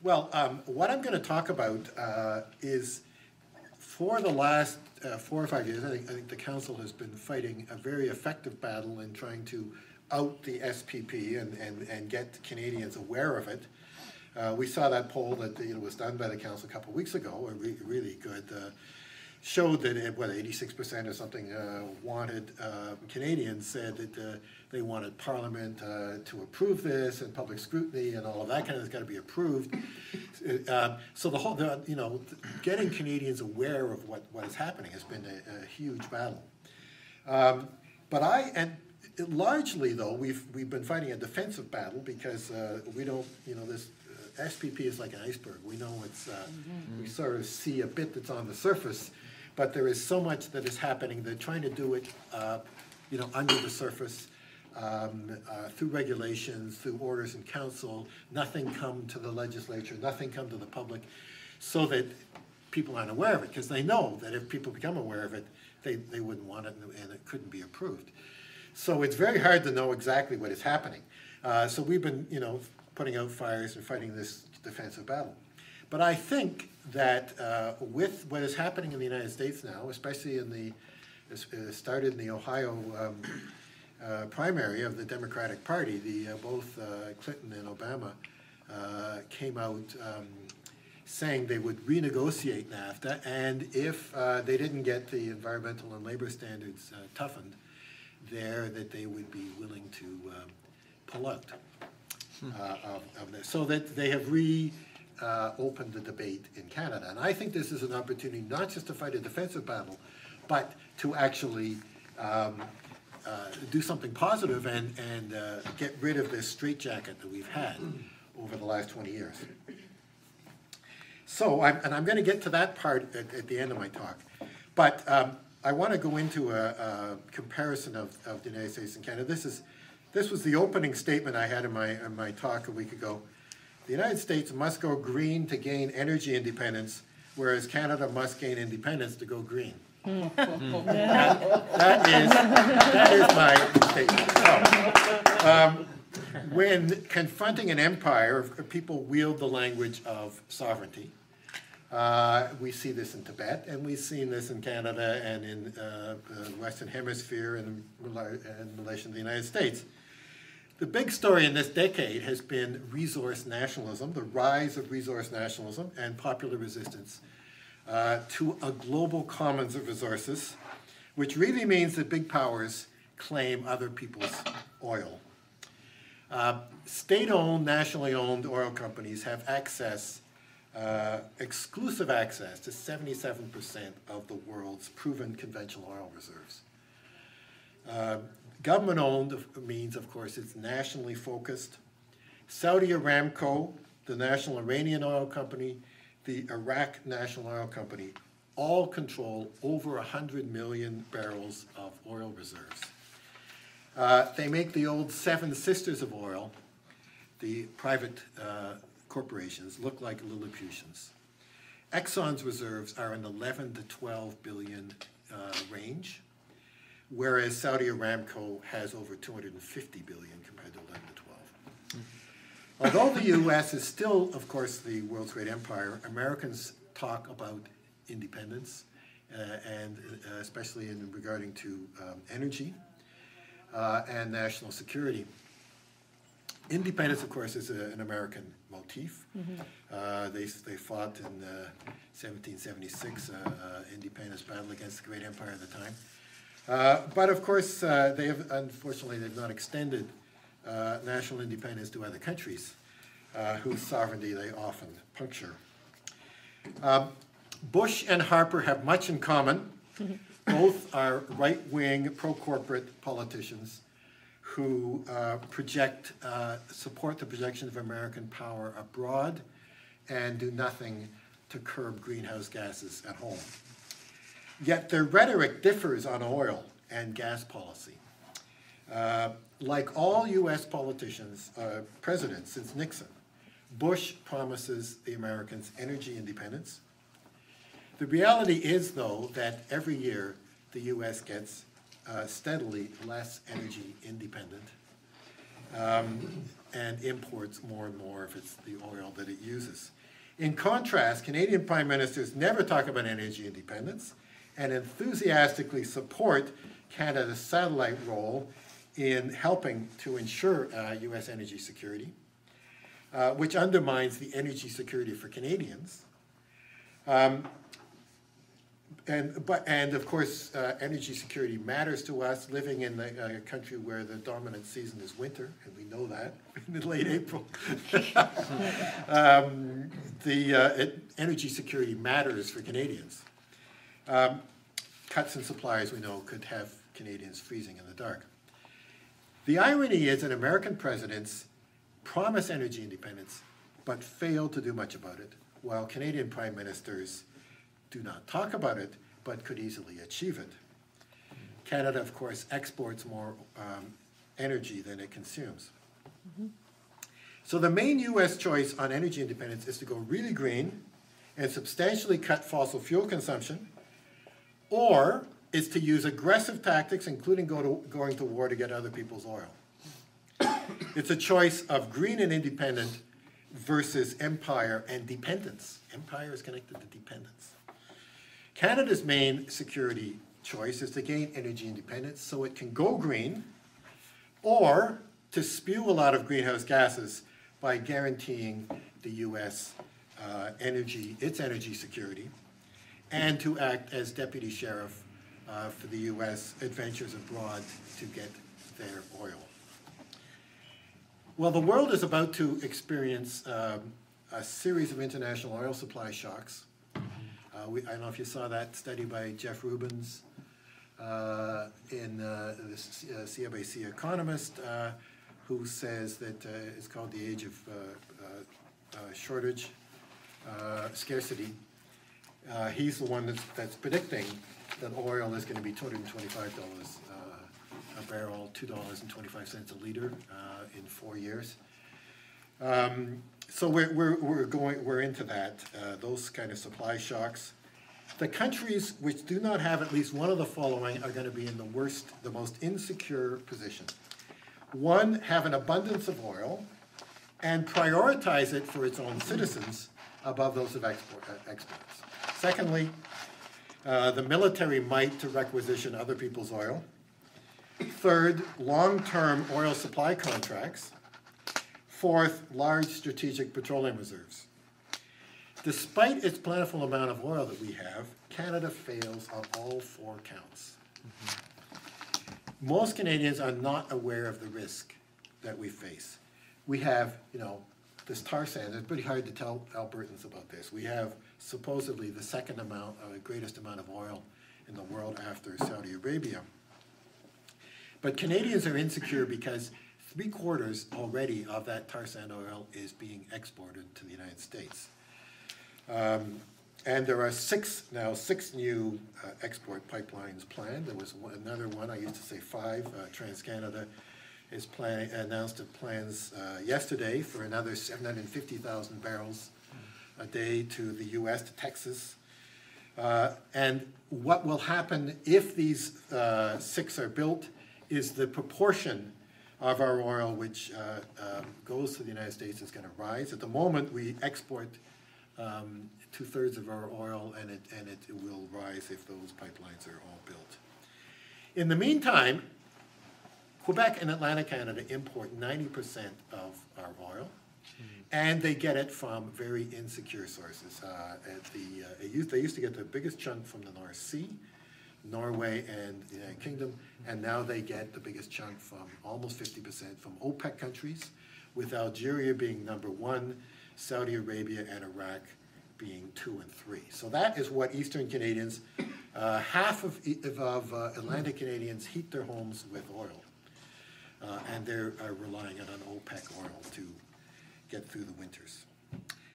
Well, what I'm going to talk about is for the last 4 or 5 years, I think the Council has been fighting a very effective battle in trying to out the SPP and get Canadians aware of it. We saw that poll that was done by the Council a couple of weeks ago, really good, showed that 86% or something wanted, Canadians said that they wanted Parliament to approve this and public scrutiny and all of that kind of has got to be approved. So the whole, getting Canadians aware of what is happening has been a huge battle. Largely though, we've been fighting a defensive battle because we don't, this SPP is like an iceberg. We know it's, we sort of see a bit that's on the surface, but there is so much that is happening. They're trying to do it, under the surface, through regulations, through orders in council. Nothing come to the legislature, nothing come to the public, so that people aren't aware of it, because they know that if people become aware of it, they wouldn't want it and it couldn't be approved. So it's very hard to know exactly what is happening. So we've been, putting out fires and fighting this defensive battle. But I think that with what is happening in the United States now, especially it started in the Ohio primary of the Democratic Party, both Clinton and Obama came out saying they would renegotiate NAFTA, and if they didn't get the environmental and labor standards toughened there, that they would be willing to pull out of this. So that they have opened the debate in Canada. And I think this is an opportunity not just to fight a defensive battle, but to actually do something positive and get rid of this straitjacket that we've had over the last 20 years. So, I'm going to get to that part at the end of my talk. But I want to go into a comparison of the United States and Canada. This was the opening statement I had in my talk a week ago. The United States must go green to gain energy independence, whereas Canada must gain independence to go green. that is my statement. So, when confronting an empire, people wield the language of sovereignty. We see this in Tibet, and we've seen this in Canada and in the Western Hemisphere and in relation to the United States. The big story in this decade has been resource nationalism, the rise of resource nationalism and popular resistance to a global commons of resources, which really means that big powers claim other people's oil. State-owned, nationally owned oil companies have access, exclusive access to 77% of the world's proven conventional oil reserves. Government-owned means, of course, it's nationally focused. Saudi Aramco, the National Iranian Oil Company, the Iraq National Oil Company, all control over 100 million barrels of oil reserves. They make the old seven sisters of oil, the private corporations, look like Lilliputians. Exxon's reserves are in the 11 to 12 billion range, whereas Saudi Aramco has over 250 billion compared to 11 to 12. Although the U.S. is still, of course, the world's great empire, Americans talk about independence, and especially in regarding to energy and national security. Independence, of course, is an American motif. They fought in 1776 independence battle against the great empire at the time. But of course, unfortunately, they've not extended national independence to other countries whose sovereignty they often puncture. Bush and Harper have much in common. Both are right-wing, pro-corporate politicians who support the projection of American power abroad and do nothing to curb greenhouse gases at home. Yet their rhetoric differs on oil and gas policy. Like all U.S. politicians, presidents since Nixon, Bush promises the Americans energy independence. The reality is, though, that every year the U.S. gets steadily less energy independent. and imports more and more of the oil that it uses. In contrast, Canadian prime ministers never talk about energy independence and enthusiastically support Canada's satellite role in helping to ensure U.S. energy security, which undermines the energy security for Canadians. And of course, energy security matters to us, living in a country where the dominant season is winter, and we know that in late April. Energy security matters for Canadians. Cuts in supply, as we know, could have Canadians freezing in the dark. The irony is that American presidents promise energy independence, but fail to do much about it, while Canadian prime ministers do not talk about it, but could easily achieve it. Canada, of course, exports more energy than it consumes. So the main U.S. choice on energy independence is to go really green and substantially cut fossil fuel consumption, or is to use aggressive tactics, including going to war to get other people's oil. It's a choice of green and independent versus empire and dependence. Empire is connected to dependence. Canada's main security choice is to gain energy independence so it can go green, or to spew a lot of greenhouse gases by guaranteeing the U.S. its energy security, and to act as deputy sheriff for the U.S. adventures abroad to get their oil. Well, the world is about to experience a series of international oil supply shocks. I don't know if you saw that study by Jeff Rubens in the CNBC Economist, who says that it's called the age of scarcity. He's the one that's predicting that oil is going to be $225 a barrel, $2.25 a liter in 4 years. So we're into that, those kind of supply shocks. The countries which do not have at least one of the following are going to be in the most insecure position. One, have an abundance of oil and prioritize it for its own citizens above those of exports. Secondly, the military might to requisition other people's oil. Third, long-term oil supply contracts. Fourth, large strategic petroleum reserves. Despite its plentiful amount of oil that we have, Canada fails on all 4 counts. Most Canadians are not aware of the risk that we face. We have, this tar sands. It's pretty hard to tell Albertans about this. We have supposedly the greatest amount of oil in the world after Saudi Arabia. But Canadians are insecure because 3/4 already of that tar sand oil is being exported to the United States. And there are 6 new export pipelines planned. There was another one, I used to say 5. TransCanada is announced plans yesterday for another 750,000 barrels a day to the U.S., to Texas. And what will happen if these 6 are built is the proportion of our oil which goes to the United States is going to rise. At the moment, we export 2/3 of our oil, and it will rise if those pipelines are all built. In the meantime, Quebec and Atlantic Canada import 90% of our oil, and they get it from very insecure sources. They used to get the biggest chunk from the North Sea, Norway and the United Kingdom, and now they get the biggest chunk from almost 50% from OPEC countries, with Algeria being number 1, Saudi Arabia and Iraq being 2 and 3. So that is what Eastern Canadians, half of Atlantic Canadians heat their homes with oil, and they're relying on OPEC oil to get through the winters.